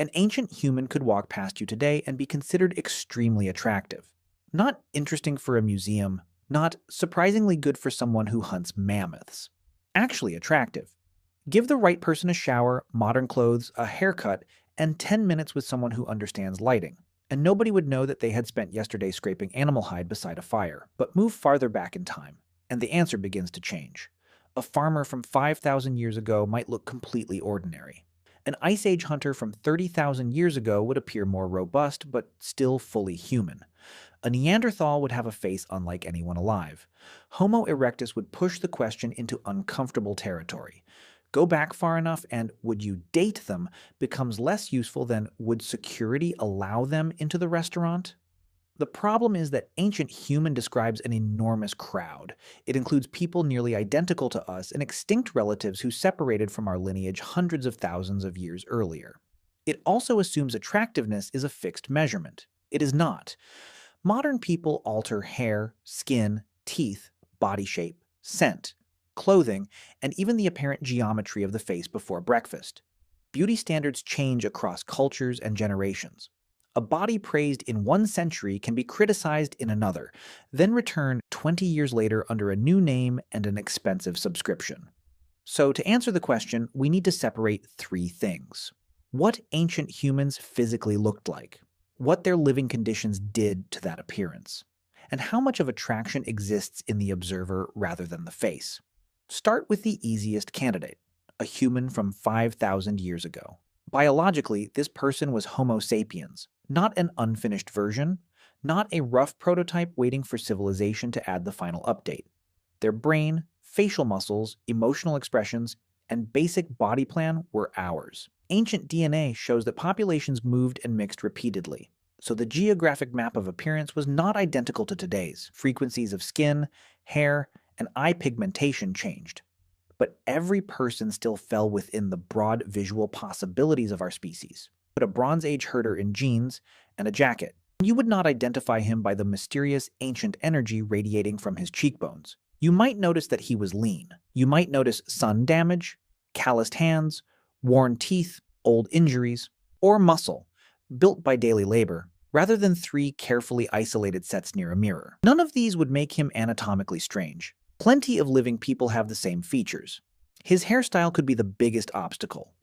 An ancient human could walk past you today and be considered extremely attractive. Not interesting for a museum, not surprisingly good for someone who hunts mammoths. Actually attractive. Give the right person a shower, modern clothes, a haircut, and 10 minutes with someone who understands lighting, and nobody would know that they had spent yesterday scraping animal hide beside a fire. But move farther back in time, and the answer begins to change. A farmer from 5,000 years ago might look completely ordinary. An Ice Age hunter from 30,000 years ago would appear more robust, but still fully human. A Neanderthal would have a face unlike anyone alive. Homo erectus would push the question into uncomfortable territory. Go back far enough and would you date them becomes less useful than would security allow them into the restaurant? The problem is that ancient human describes an enormous crowd. It includes people nearly identical to us and extinct relatives who separated from our lineage hundreds of thousands of years earlier. It also assumes attractiveness is a fixed measurement. It is not. Modern people alter hair, skin, teeth, body shape, scent, clothing, and even the apparent geometry of the face before breakfast. Beauty standards change across cultures and generations. A body praised in one century can be criticized in another, then return 20 years later under a new name and an expensive subscription. So to answer the question, we need to separate three things. What ancient humans physically looked like, what their living conditions did to that appearance, and how much of attraction exists in the observer rather than the face. Start with the easiest candidate, a human from 5,000 years ago. Biologically, this person was Homo sapiens, not an unfinished version, not a rough prototype waiting for civilization to add the final update. Their brain, facial muscles, emotional expressions, and basic body plan were ours. Ancient DNA shows that populations moved and mixed repeatedly, so the geographic map of appearance was not identical to today's. Frequencies of skin, hair, and eye pigmentation changed. But every person still fell within the broad visual possibilities of our species. Put a Bronze Age herder in jeans and a jacket. You would not identify him by the mysterious ancient energy radiating from his cheekbones. You might notice that he was lean. You might notice sun damage, calloused hands, worn teeth, old injuries, or muscle, built by daily labor, rather than three carefully isolated sets near a mirror. None of these would make him anatomically strange. Plenty of living people have the same features. His hairstyle could be the biggest obstacle,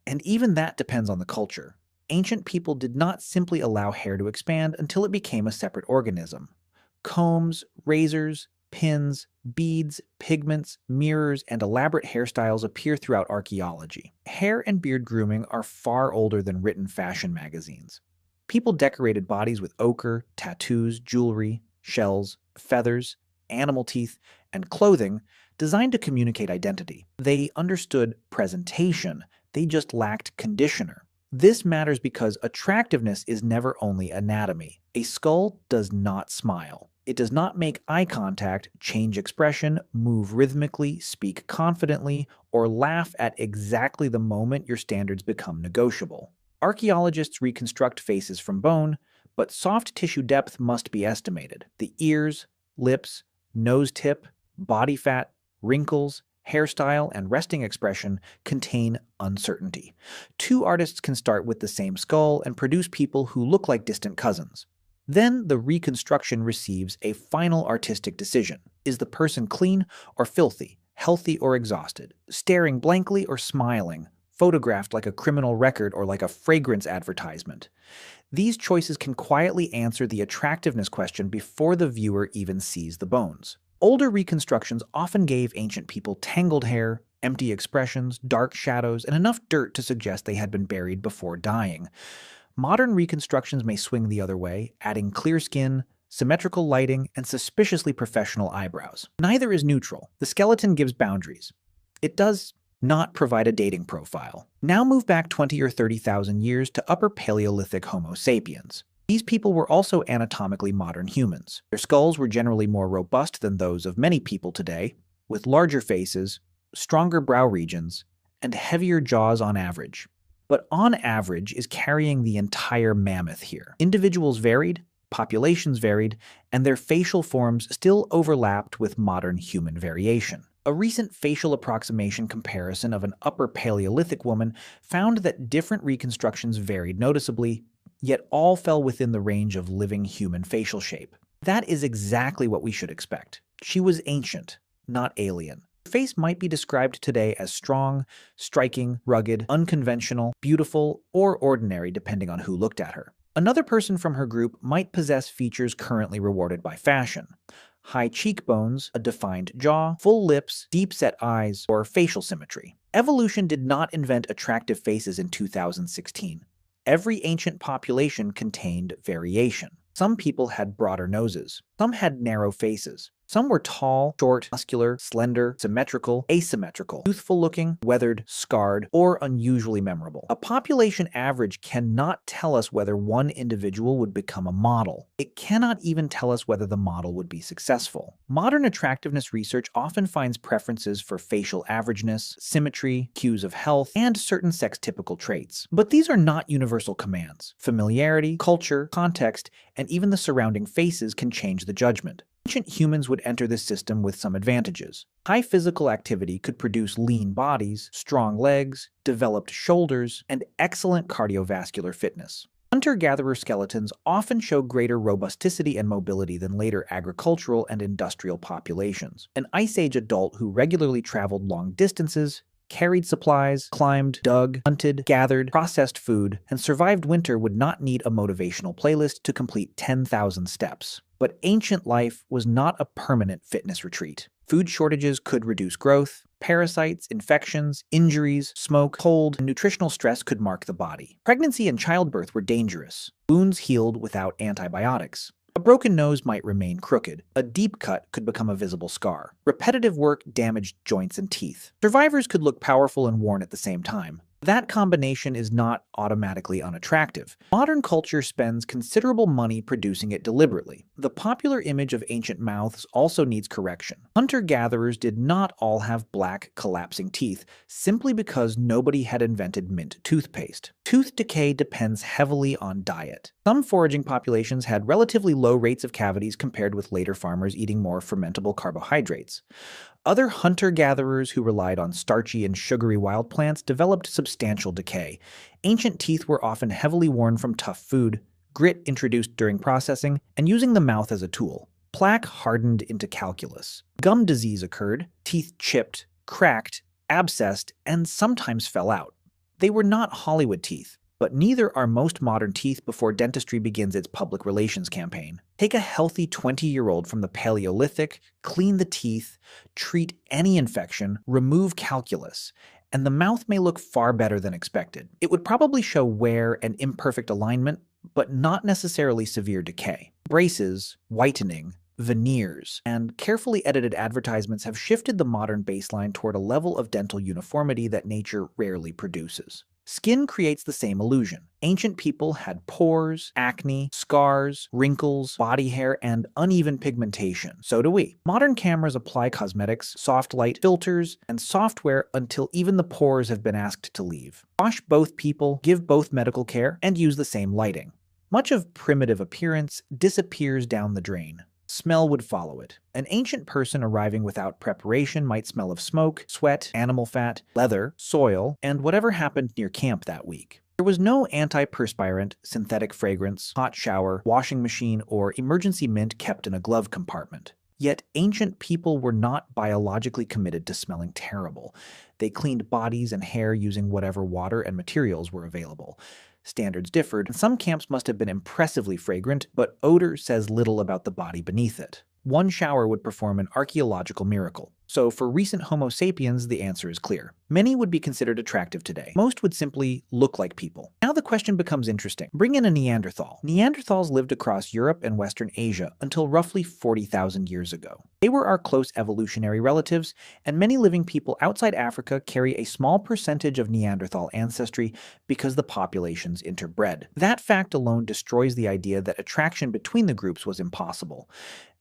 and even that depends on the culture. Ancient people did not simply allow hair to expand until it became a separate organism. Combs, razors, pins, beads, pigments, mirrors, and elaborate hairstyles appear throughout archaeology. Hair and beard grooming are far older than written fashion magazines. People decorated bodies with ochre, tattoos, jewelry, shells, feathers, animal teeth, and clothing designed to communicate identity. They understood presentation, they just lacked conditioner. This matters because attractiveness is never only anatomy. A skull does not smile. It does not make eye contact, change expression, move rhythmically, speak confidently, or laugh at exactly the moment your standards become negotiable. Archaeologists reconstruct faces from bone, but soft tissue depth must be estimated. The ears, lips, nose tip, body fat, wrinkles, hairstyle, and resting expression contain uncertainty. Two artists can start with the same skull and produce people who look like distant cousins. Then the reconstruction receives a final artistic decision. Is the person clean or filthy, healthy or exhausted, staring blankly or smiling, photographed like a criminal record or like a fragrance advertisement? These choices can quietly answer the attractiveness question before the viewer even sees the bones. Older reconstructions often gave ancient people tangled hair, empty expressions, dark shadows, and enough dirt to suggest they had been buried before dying. Modern reconstructions may swing the other way, adding clear skin, symmetrical lighting, and suspiciously professional eyebrows. Neither is neutral. The skeleton gives boundaries. It does not provide a dating profile. Now move back 20 or 30,000 years to Upper Paleolithic Homo sapiens. These people were also anatomically modern humans. Their skulls were generally more robust than those of many people today, with larger faces, stronger brow regions, and heavier jaws on average. But on average is carrying the entire mammoth here. Individuals varied, populations varied, and their facial forms still overlapped with modern human variation. A recent facial approximation comparison of an Upper Paleolithic woman found that different reconstructions varied noticeably, yet all fell within the range of living human facial shape. That is exactly what we should expect. She was ancient, not alien. Her face might be described today as strong, striking, rugged, unconventional, beautiful, or ordinary depending on who looked at her. Another person from her group might possess features currently rewarded by fashion. High cheekbones, a defined jaw, full lips, deep-set eyes, or facial symmetry. Evolution did not invent attractive faces in 2016. Every ancient population contained variation. Some people had broader noses. Some had narrow faces. Some were tall, short, muscular, slender, symmetrical, asymmetrical, youthful-looking, weathered, scarred, or unusually memorable. A population average cannot tell us whether one individual would become a model. It cannot even tell us whether the model would be successful. Modern attractiveness research often finds preferences for facial averageness, symmetry, cues of health, and certain sex-typical traits. But these are not universal commands. Familiarity, culture, context, and even the surrounding faces can change the judgment. Ancient humans would enter this system with some advantages. High physical activity could produce lean bodies, strong legs, developed shoulders, and excellent cardiovascular fitness. Hunter-gatherer skeletons often show greater robusticity and mobility than later agricultural and industrial populations. An Ice Age adult who regularly traveled long distances, carried supplies, climbed, dug, hunted, gathered, processed food, and survived winter would not need a motivational playlist to complete 10,000 steps. But ancient life was not a permanent fitness retreat. Food shortages could reduce growth. Parasites, infections, injuries, smoke, cold, and nutritional stress could mark the body. Pregnancy and childbirth were dangerous. Wounds healed without antibiotics. A broken nose might remain crooked. A deep cut could become a visible scar. Repetitive work damaged joints and teeth. Survivors could look powerful and worn at the same time. That combination is not automatically unattractive. Modern culture spends considerable money producing it deliberately. The popular image of ancient mouths also needs correction. Hunter-gatherers did not all have black, collapsing teeth simply because nobody had invented mint toothpaste. Tooth decay depends heavily on diet. Some foraging populations had relatively low rates of cavities compared with later farmers eating more fermentable carbohydrates. Other hunter-gatherers who relied on starchy and sugary wild plants developed substantial decay. Ancient teeth were often heavily worn from tough food, grit introduced during processing, and using the mouth as a tool. Plaque hardened into calculus. Gum disease occurred, teeth chipped, cracked, abscessed, and sometimes fell out. They were not Hollywood teeth, but neither are most modern teeth before dentistry begins its public relations campaign. Take a healthy 20-year-old from the Paleolithic, clean the teeth, treat any infection, remove calculus, and the mouth may look far better than expected. It would probably show wear and imperfect alignment, but not necessarily severe decay. Braces, whitening, veneers, and carefully edited advertisements have shifted the modern baseline toward a level of dental uniformity that nature rarely produces. Skin creates the same illusion. Ancient people had pores, acne, scars, wrinkles, body hair, and uneven pigmentation. So do we. Modern cameras apply cosmetics, soft light filters, and software until even the pores have been asked to leave. Wash both people, give both medical care, and use the same lighting. Much of primitive appearance disappears down the drain. Smell would follow it. An ancient person arriving without preparation might smell of smoke, sweat, animal fat, leather, soil, and whatever happened near camp that week. There was no antiperspirant, synthetic fragrance, hot shower, washing machine, or emergency mint kept in a glove compartment. Yet ancient people were not biologically committed to smelling terrible. They cleaned bodies and hair using whatever water and materials were available. Standards differed, and some camps must have been impressively fragrant, but odor says little about the body beneath it. One shower would perform an archaeological miracle. So for recent Homo sapiens, the answer is clear. Many would be considered attractive today. Most would simply look like people. Now the question becomes interesting. Bring in a Neanderthal. Neanderthals lived across Europe and Western Asia until roughly 40,000 years ago. They were our close evolutionary relatives, and many living people outside Africa carry a small percentage of Neanderthal ancestry because the populations interbred. That fact alone destroys the idea that attraction between the groups was impossible.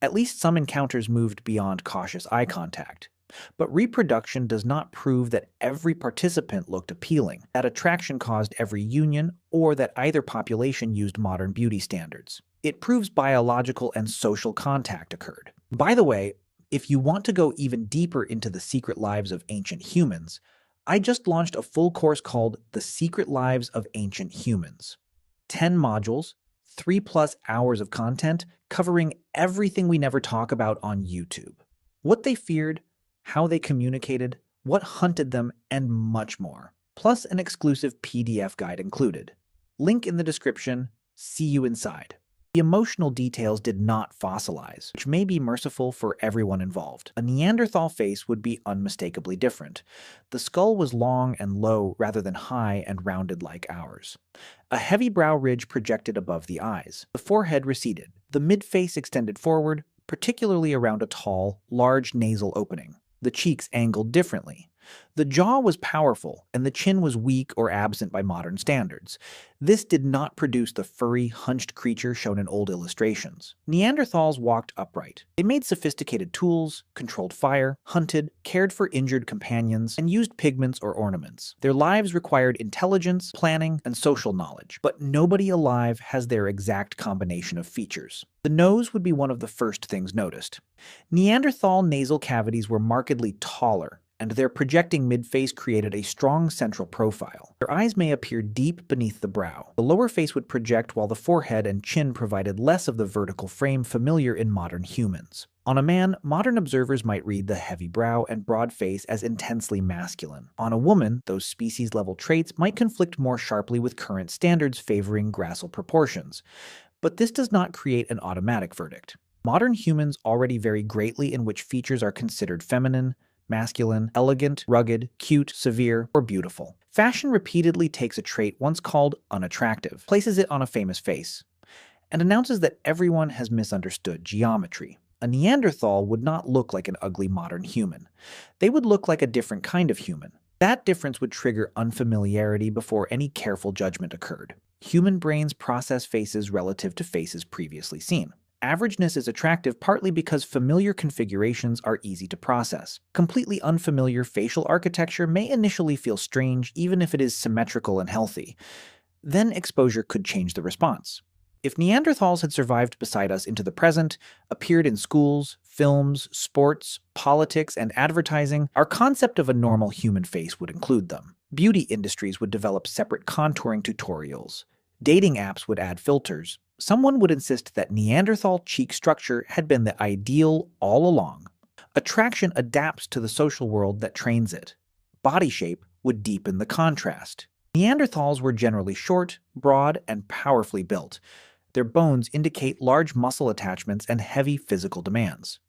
At least some encounters moved beyond cautious eye contact. But reproduction does not prove that every participant looked appealing, that attraction caused every union, or that either population used modern beauty standards. It proves biological and social contact occurred. By the way, If you want to go even deeper into the secret lives of ancient humans, I just launched a full course called The Secret Lives of Ancient Humans. 10 modules, 3+ hours of content covering everything we never talk about on YouTube. What they feared, how they communicated, what hunted them, and much more. Plus an exclusive PDF guide included. Link in the description. See you inside. The emotional details did not fossilize, which may be merciful for everyone involved. A Neanderthal face would be unmistakably different. The skull was long and low rather than high and rounded like ours. A heavy brow ridge projected above the eyes. The forehead receded. The mid-face extended forward, particularly around a tall, large nasal opening. The cheeks angled differently. The jaw was powerful, and the chin was weak or absent by modern standards. This did not produce the furry, hunched creature shown in old illustrations. Neanderthals walked upright. They made sophisticated tools, controlled fire, hunted, cared for injured companions, and used pigments or ornaments. Their lives required intelligence, planning, and social knowledge, but nobody alive has their exact combination of features. The nose would be one of the first things noticed. Neanderthal nasal cavities were markedly taller, and their projecting midface created a strong central profile. Their eyes may appear deep beneath the brow. The lower face would project while the forehead and chin provided less of the vertical frame familiar in modern humans. On a man, modern observers might read the heavy brow and broad face as intensely masculine. On a woman, those species-level traits might conflict more sharply with current standards favoring gracile proportions. But this does not create an automatic verdict. Modern humans already vary greatly in which features are considered feminine, masculine, elegant, rugged, cute, severe, or beautiful. Fashion repeatedly takes a trait once called unattractive, places it on a famous face, and announces that everyone has misunderstood geometry. A Neanderthal would not look like an ugly modern human. They would look like a different kind of human. That difference would trigger unfamiliarity before any careful judgment occurred. Human brains process faces relative to faces previously seen. Averageness is attractive partly because familiar configurations are easy to process. Completely unfamiliar facial architecture may initially feel strange even if it is symmetrical and healthy. Then exposure could change the response. If Neanderthals had survived beside us into the present, appeared in schools, films, sports, politics, and advertising, our concept of a normal human face would include them. Beauty industries would develop separate contouring tutorials. Dating apps would add filters. Someone would insist that Neanderthal cheek structure had been the ideal all along. Attraction adapts to the social world that trains it. Body shape would deepen the contrast. Neanderthals were generally short, broad, and powerfully built. Their bones indicate large muscle attachments and heavy physical demands.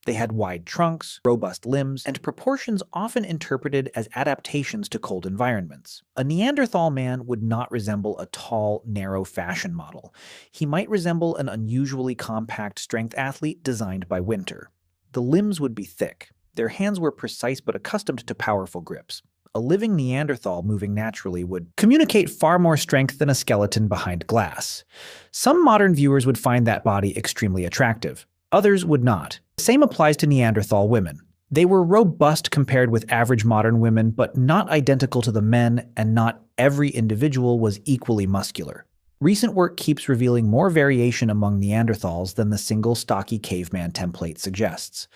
They had wide trunks, robust limbs, and proportions often interpreted as adaptations to cold environments. A Neanderthal man would not resemble a tall, narrow fashion model. He might resemble an unusually compact strength athlete designed by Winter. The limbs would be thick. Their hands were precise but accustomed to powerful grips. A living Neanderthal moving naturally would communicate far more strength than a skeleton behind glass. Some modern viewers would find that body extremely attractive. Others would not. The same applies to Neanderthal women. They were robust compared with average modern women, but not identical to the men, and not every individual was equally muscular. Recent work keeps revealing more variation among Neanderthals than the single stocky caveman template suggests.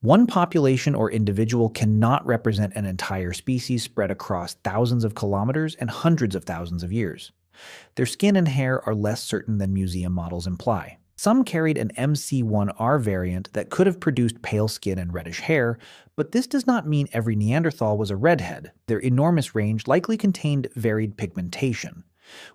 One population or individual cannot represent an entire species spread across thousands of kilometers and hundreds of thousands of years. Their skin and hair are less certain than museum models imply. Some carried an MC1R variant that could have produced pale skin and reddish hair, but this does not mean every Neanderthal was a redhead. Their enormous range likely contained varied pigmentation.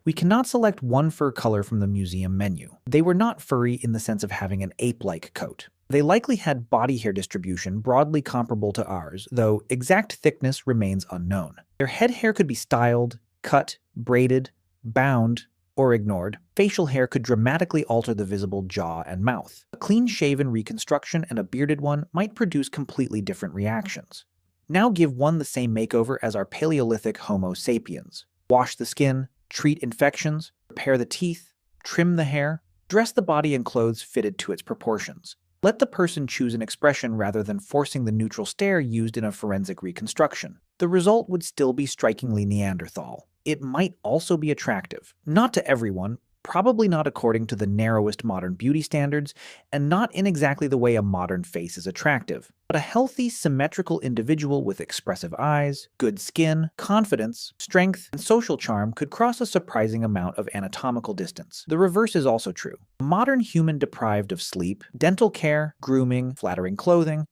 We cannot select one fur color from the museum menu. They were not furry in the sense of having an ape-like coat. They likely had body hair distribution broadly comparable to ours, though exact thickness remains unknown. Their head hair could be styled, cut, braided, bound, or ignored. Facial hair could dramatically alter the visible jaw and mouth. A clean-shaven reconstruction and a bearded one might produce completely different reactions. Now give one the same makeover as our Paleolithic Homo sapiens. Wash the skin, treat infections, repair the teeth, trim the hair, dress the body in clothes fitted to its proportions. Let the person choose an expression rather than forcing the neutral stare used in a forensic reconstruction. The result would still be strikingly Neanderthal. It might also be attractive. Not to everyone, probably not according to the narrowest modern beauty standards, and not in exactly the way a modern face is attractive. But a healthy, symmetrical individual with expressive eyes, good skin, confidence, strength, and social charm could cross a surprising amount of anatomical distance. The reverse is also true. A modern human deprived of sleep, dental care, grooming, flattering clothing,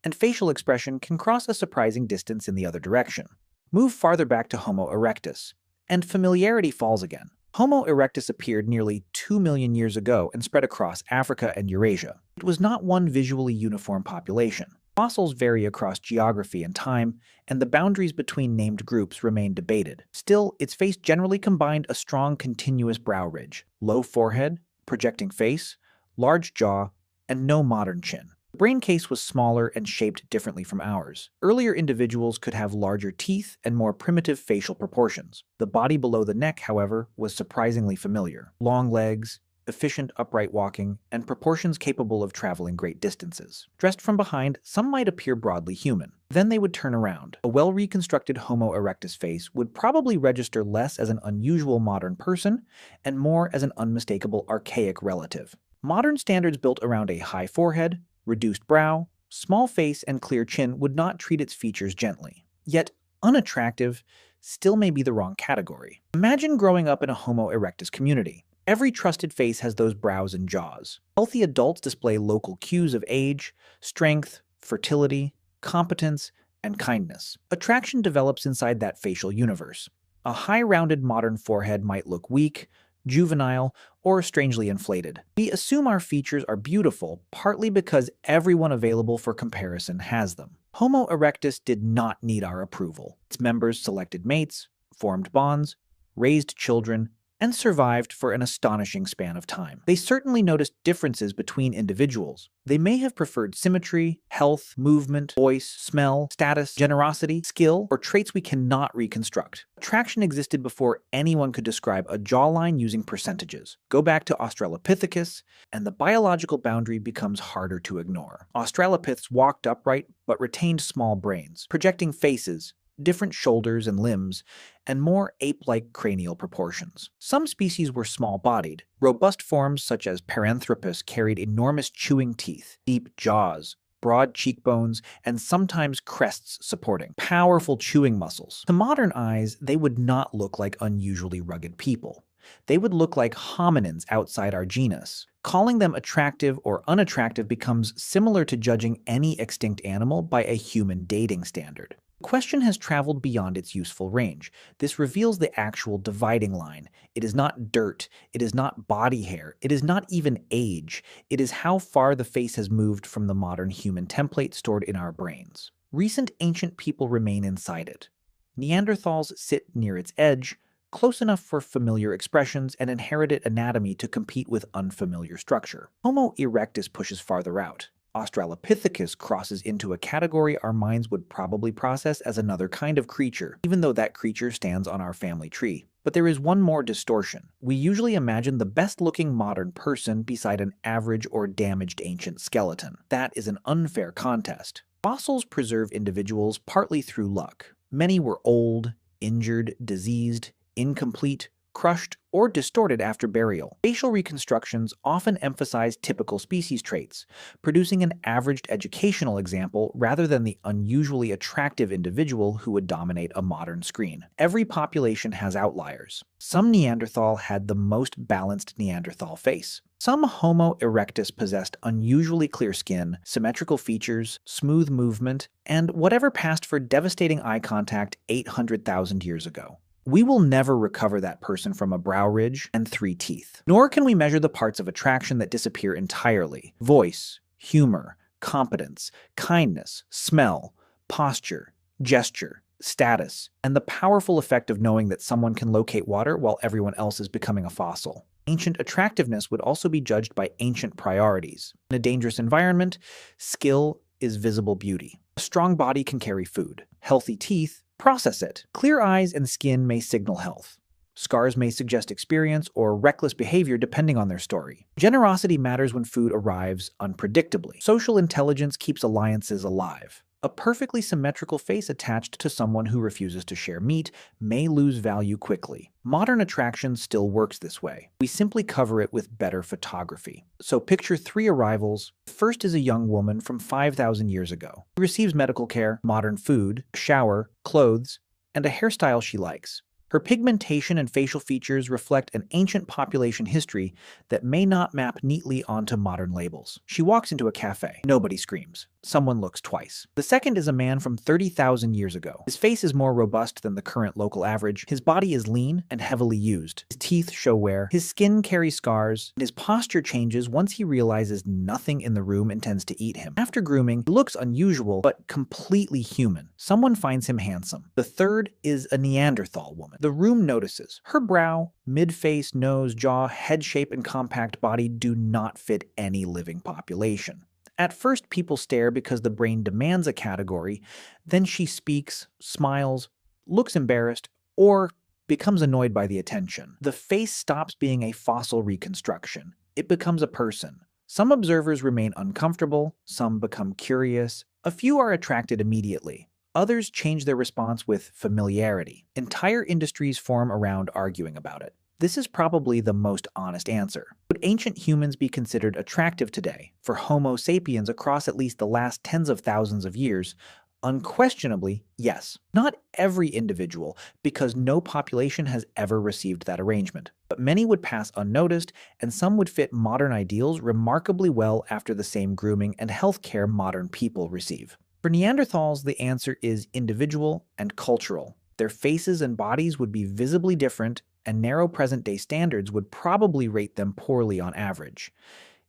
and facial expression can cross a surprising distance in the other direction. Move farther back to Homo erectus, and familiarity falls again. Homo erectus appeared nearly 2 million years ago and spread across Africa and Eurasia. It was not one visually uniform population. Fossils vary across geography and time, and the boundaries between named groups remain debated. Still, its face generally combined a strong continuous brow ridge, low forehead, projecting face, large jaw, and no modern chin. The brain case was smaller and shaped differently from ours. Earlier individuals could have larger teeth and more primitive facial proportions. The body below the neck, however, was surprisingly familiar. Long legs, efficient upright walking, and proportions capable of traveling great distances. Dressed from behind, some might appear broadly human. Then they would turn around. A well-reconstructed Homo erectus face would probably register less as an unusual modern person and more as an unmistakable archaic relative. Modern standards built around a high forehead, reduced brow, small face, and clear chin would not treat its features gently. Yet, unattractive still may be the wrong category. Imagine growing up in a Homo erectus community. Every trusted face has those brows and jaws. Healthy adults display local cues of age, strength, fertility, competence, and kindness. Attraction develops inside that facial universe. A high-rounded modern forehead might look weak, juvenile, or strangely inflated. We assume our features are beautiful partly because everyone available for comparison has them. Homo erectus did not need our approval. Its members selected mates, formed bonds, raised children, and survived for an astonishing span of time. They certainly noticed differences between individuals. They may have preferred symmetry, health, movement, voice, smell, status, generosity, skill, or traits we cannot reconstruct. Attraction existed before anyone could describe a jawline using percentages. Go back to Australopithecus, and the biological boundary becomes harder to ignore. Australopiths walked upright but retained small brains, projecting faces, different shoulders and limbs, and more ape-like cranial proportions. Some species were small-bodied. Robust forms such as Paranthropus carried enormous chewing teeth, deep jaws, broad cheekbones, and sometimes crests supporting powerful chewing muscles. To modern eyes, they would not look like unusually rugged people. They would look like hominins outside our genus. Calling them attractive or unattractive becomes similar to judging any extinct animal by a human dating standard. The question has traveled beyond its useful range. This reveals the actual dividing line. It is not dirt, it is not body hair, it is not even age. It is how far the face has moved from the modern human template stored in our brains. Recent ancient people remain inside it. Neanderthals sit near its edge, close enough for familiar expressions and inherited anatomy to compete with unfamiliar structure. Homo erectus pushes farther out. Australopithecus crosses into a category our minds would probably process as another kind of creature, even though that creature stands on our family tree. But there is one more distortion. We usually imagine the best-looking modern person beside an average or damaged ancient skeleton. That is an unfair contest. Fossils preserve individuals partly through luck. Many were old, injured, diseased, incomplete, crushed, or distorted after burial. Facial reconstructions often emphasize typical species traits, producing an averaged educational example rather than the unusually attractive individual who would dominate a modern screen. Every population has outliers. Some Neanderthal had the most balanced Neanderthal face. Some Homo erectus possessed unusually clear skin, symmetrical features, smooth movement, and whatever passed for devastating eye contact 800,000 years ago. We will never recover that person from a brow ridge and 3 teeth. Nor can we measure the parts of attraction that disappear entirely: voice, humor, competence, kindness, smell, posture, gesture, status, and the powerful effect of knowing that someone can locate water while everyone else is becoming a fossil. Ancient attractiveness would also be judged by ancient priorities. In a dangerous environment, skill is visible beauty. A strong body can carry food. Healthy teeth process it. Clear eyes and skin may signal health. Scars may suggest experience or reckless behavior depending on their story. Generosity matters when food arrives unpredictably. Social intelligence keeps alliances alive. A perfectly symmetrical face attached to someone who refuses to share meat may lose value quickly. Modern attraction still works this way. We simply cover it with better photography. So picture 3 arrivals. First is a young woman from 5,000 years ago. She receives medical care, modern food, a shower, clothes, and a hairstyle she likes. Her pigmentation and facial features reflect an ancient population history that may not map neatly onto modern labels. She walks into a cafe. Nobody screams. Someone looks twice. The second is a man from 30,000 years ago. His face is more robust than the current local average. His body is lean and heavily used. His teeth show wear. His skin carries scars. And his posture changes once he realizes nothing in the room intends to eat him. After grooming, he looks unusual but completely human. Someone finds him handsome. The third is a Neanderthal woman. The room notices. Her brow, mid-face, nose, jaw, head shape, and compact body do not fit any living population. At first, people stare because the brain demands a category. Then she speaks, smiles, looks embarrassed, or becomes annoyed by the attention. The face stops being a fossil reconstruction. It becomes a person. Some observers remain uncomfortable, some become curious, a few are attracted immediately. Others change their response with familiarity. Entire industries form around arguing about it. This is probably the most honest answer. Would ancient humans be considered attractive today? For Homo sapiens across at least the last tens of thousands of years, unquestionably, yes. Not every individual, because no population has ever received that arrangement. But many would pass unnoticed, and some would fit modern ideals remarkably well after the same grooming and healthcare modern people receive. For Neanderthals, the answer is individual and cultural. Their faces and bodies would be visibly different, and narrow present-day standards would probably rate them poorly on average.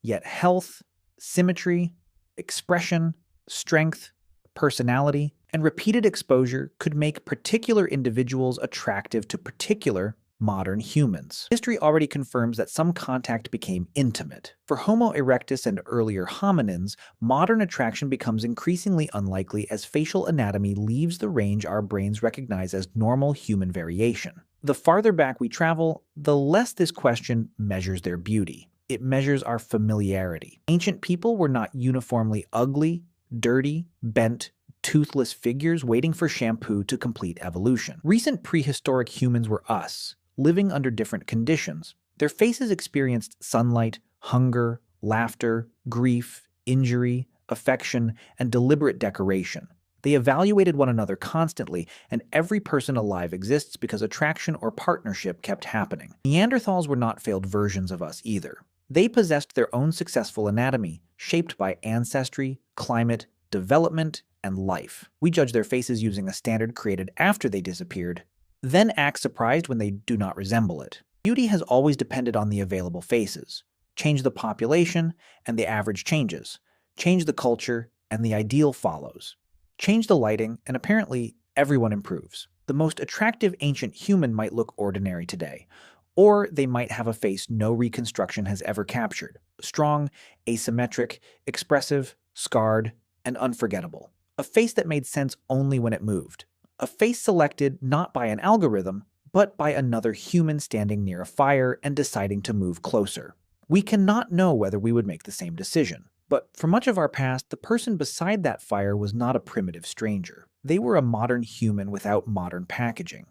Yet health, symmetry, expression, strength, personality, and repeated exposure could make particular individuals attractive to particular modern humans. History already confirms that some contact became intimate. For Homo erectus and earlier hominins, modern attraction becomes increasingly unlikely as facial anatomy leaves the range our brains recognize as normal human variation. The farther back we travel, the less this question measures their beauty. It measures our familiarity. Ancient people were not uniformly ugly, dirty, bent, toothless figures waiting for shampoo to complete evolution. Recent prehistoric humans were us, living under different conditions. Their faces experienced sunlight, hunger, laughter, grief, injury, affection, and deliberate decoration. They evaluated one another constantly, and every person alive exists because attraction or partnership kept happening. Neanderthals were not failed versions of us either. They possessed their own successful anatomy, shaped by ancestry, climate, development, and life. We judge their faces using a standard created after they disappeared, then act surprised when they do not resemble it. Beauty has always depended on the available faces. Change the population, and the average changes. Change the culture, and the ideal follows. Change the lighting, and apparently everyone improves. The most attractive ancient human might look ordinary today, or they might have a face no reconstruction has ever captured. Strong, asymmetric, expressive, scarred, and unforgettable. A face that made sense only when it moved. A face selected not by an algorithm, but by another human standing near a fire and deciding to move closer. We cannot know whether we would make the same decision. But for much of our past, the person beside that fire was not a primitive stranger. They were a modern human without modern packaging.